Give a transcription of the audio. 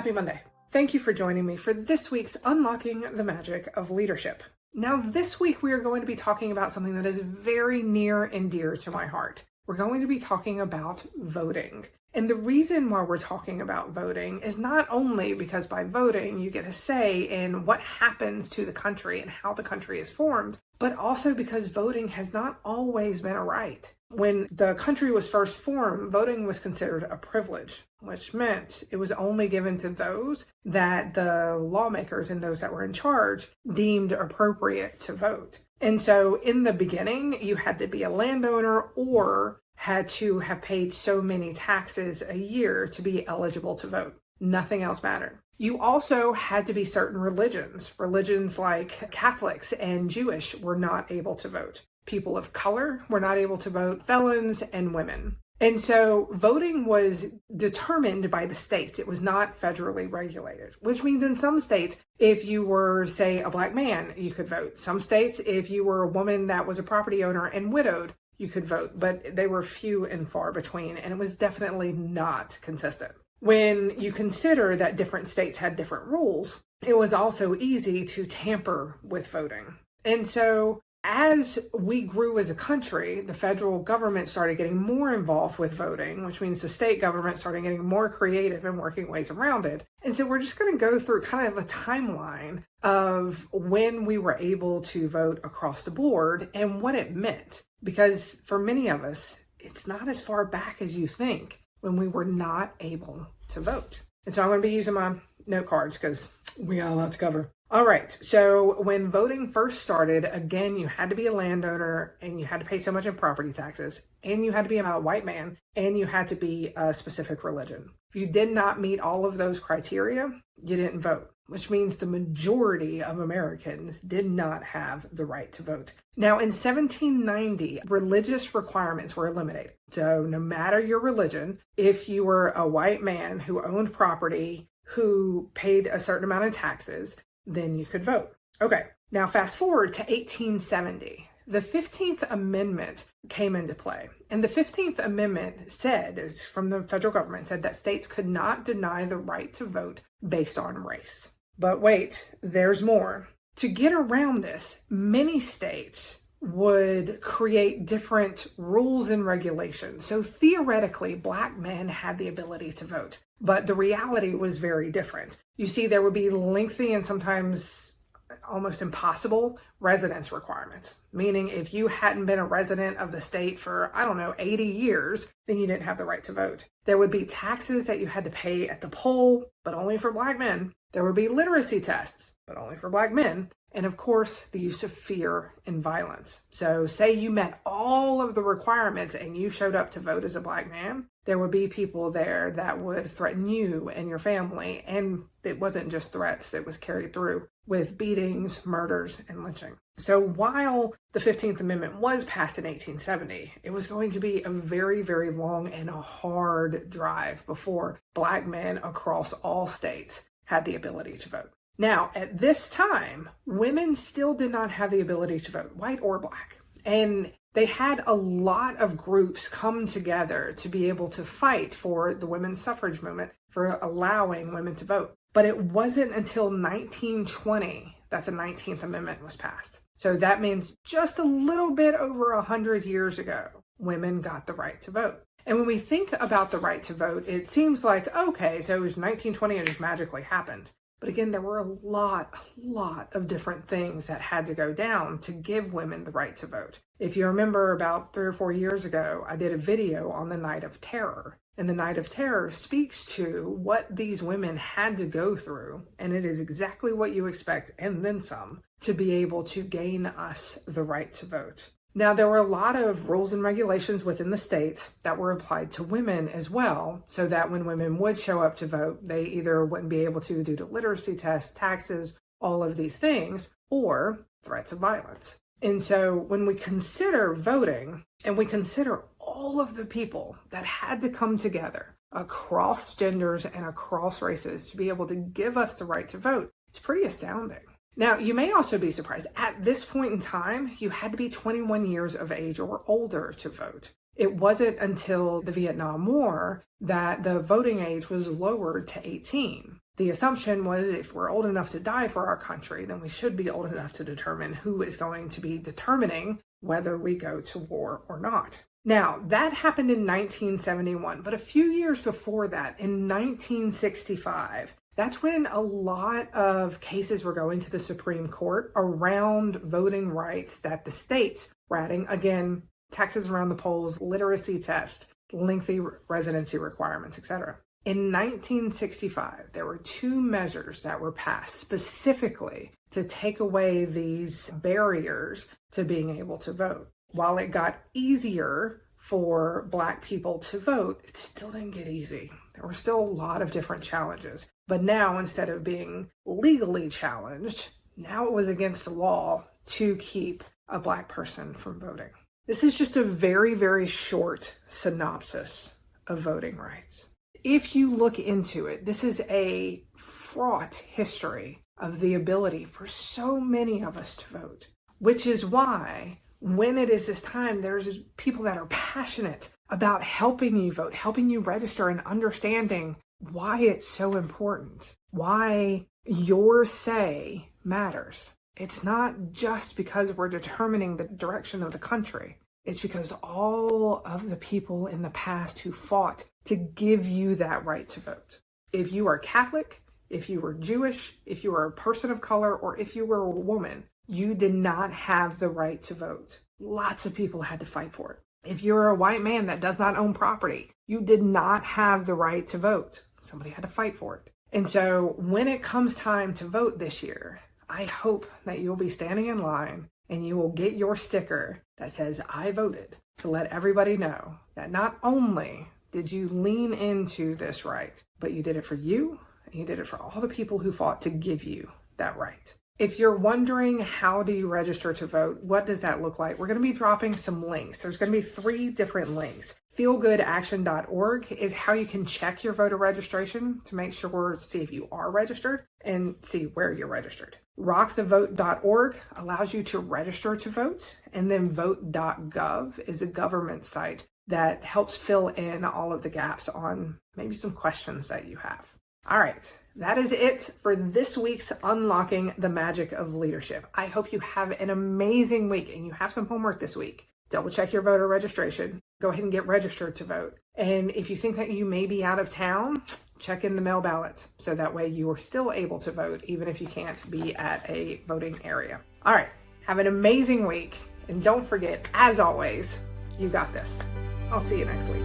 Happy Monday. Thank you for joining me for this week's Unlocking the Magic of Leadership. Now, this week we are going to be talking about something that is very near and dear to my heart. We're going to be talking about voting. And the reason why we're talking about voting is not only because by voting you get a say in what happens to the country and how the country is formed, but also because voting has not always been a right. When the country was first formed, voting was considered a privilege, which meant it was only given to those that the lawmakers and those that were in charge deemed appropriate to vote. And so in the beginning, you had to be a landowner or had to have paid so many taxes a year to be eligible to vote. Nothing else mattered. You also had to be certain religions. Religions like Catholics and Jewish were not able to vote. People of color were not able to vote, felons and women. And so voting was determined by the states. It was not federally regulated, which means in some states, if you were, say, a black man, you could vote. Some states, if you were a woman that was a property owner and widowed, you could vote, but they were few and far between, and it was definitely not consistent. When you consider that different states had different rules, it was also easy to tamper with voting. And so as we grew as a country, the federal government started getting more involved with voting, which means the state government started getting more creative and working ways around it. And so we're just going to go through kind of a timeline of when we were able to vote across the board and what it meant. Because for many of us, it's not as far back as you think when we were not able to vote. And so I'm going to be using my note cards because we got a lot to cover. All right. So when voting first started, again, you had to be a landowner and you had to pay so much in property taxes and you had to be a white man and you had to be a specific religion. If you did not meet all of those criteria, you didn't vote, which means the majority of Americans did not have the right to vote. Now, in 1790, religious requirements were eliminated. So no matter your religion, if you were a white man who owned property, who paid a certain amount of taxes, then you could vote. Okay, now fast forward to 1870. The 15th Amendment came into play. And the 15th Amendment said, it's from the federal government, said that states could not deny the right to vote based on race. But wait, there's more. To get around this, many states would create different rules and regulations. So theoretically, black men had the ability to vote, but the reality was very different. You see, there would be lengthy and sometimes almost impossible residence requirements, meaning if you hadn't been a resident of the state for, 80 years, then you didn't have the right to vote. There would be taxes that you had to pay at the poll, but only for black men. There would be literacy tests, but only for black men. And of course, the use of fear and violence. So say you met all of the requirements and you showed up to vote as a black man, there would be people there that would threaten you and your family. And it wasn't just threats, it was carried through with beatings, murders, and lynching. So while the 15th Amendment was passed in 1870, it was going to be a very, very long and a hard drive before black men across all states had the ability to vote. Now, at this time, women still did not have the ability to vote, white or black. And they had a lot of groups come together to be able to fight for the women's suffrage movement, for allowing women to vote. But it wasn't until 1920 that the 19th Amendment was passed. So that means just a little bit over 100 years ago, women got the right to vote. And when we think about the right to vote, it seems like, okay, so it was 1920 and it just magically happened. But again, there were a lot of different things that had to go down to give women the right to vote. If you remember about 3 or 4 years ago, I did a video on the Night of Terror. And the Night of Terror speaks to what these women had to go through. And it is exactly what you expect, and then some, to be able to gain us the right to vote. Now, there were a lot of rules and regulations within the states that were applied to women as well, so that when women would show up to vote, they either wouldn't be able to due to literacy tests, taxes, all of these things, or threats of violence. And so when we consider voting and we consider all of the people that had to come together across genders and across races to be able to give us the right to vote, it's pretty astounding. Now, you may also be surprised. At this point in time, you had to be 21 years of age or older to vote. It wasn't until the Vietnam War that the voting age was lowered to 18. The assumption was if we're old enough to die for our country, then we should be old enough to determine who is going to be determining whether we go to war or not. Now, that happened in 1971, but a few years before that, in 1965, that's when a lot of cases were going to the Supreme Court around voting rights that the states were adding. Again, taxes around the polls, literacy test, lengthy residency requirements, etc. In 1965, there were 2 measures that were passed specifically to take away these barriers to being able to vote. While it got easier for Black people to vote, it still didn't get easy. There were still a lot of different challenges. But now, instead of being legally challenged, now it was against the law to keep a Black person from voting. This is just a very, very short synopsis of voting rights. If you look into it, this is a fraught history of the ability for so many of us to vote, which is why when it is this time, there's people that are passionate about helping you vote, helping you register, and understanding why it's so important, why your say matters. It's not just because we're determining the direction of the country. It's because all of the people in the past who fought to give you that right to vote. If you are Catholic, if you were Jewish, if you were a person of color, or if you were a woman, you did not have the right to vote. Lots of people had to fight for it. If you're a white man that does not own property, you did not have the right to vote. Somebody had to fight for it. And so when it comes time to vote this year, I hope that you'll be standing in line and you will get your sticker that says, I voted, to let everybody know that not only did you lean into this right, but you did it for you, and you did it for all the people who fought to give you that right. If you're wondering how do you register to vote, what does that look like? We're going to be dropping some links. There's going to be 3 different links. feelgoodaction.org is how you can check your voter registration to make sure, see if you are registered and see where you're registered. rockthevote.org allows you to register to vote. And then vote.gov is a government site that helps fill in all of the gaps on maybe some questions that you have. All right. That is it for this week's Unlocking the Magic of Leadership. I hope you have an amazing week and you have some homework this week. Double check your voter registration. Go ahead and get registered to vote. And if you think that you may be out of town, check in the mail ballots so that way you are still able to vote even if you can't be at a voting area. All right. Have an amazing week. And don't forget, as always, you got this. I'll see you next week.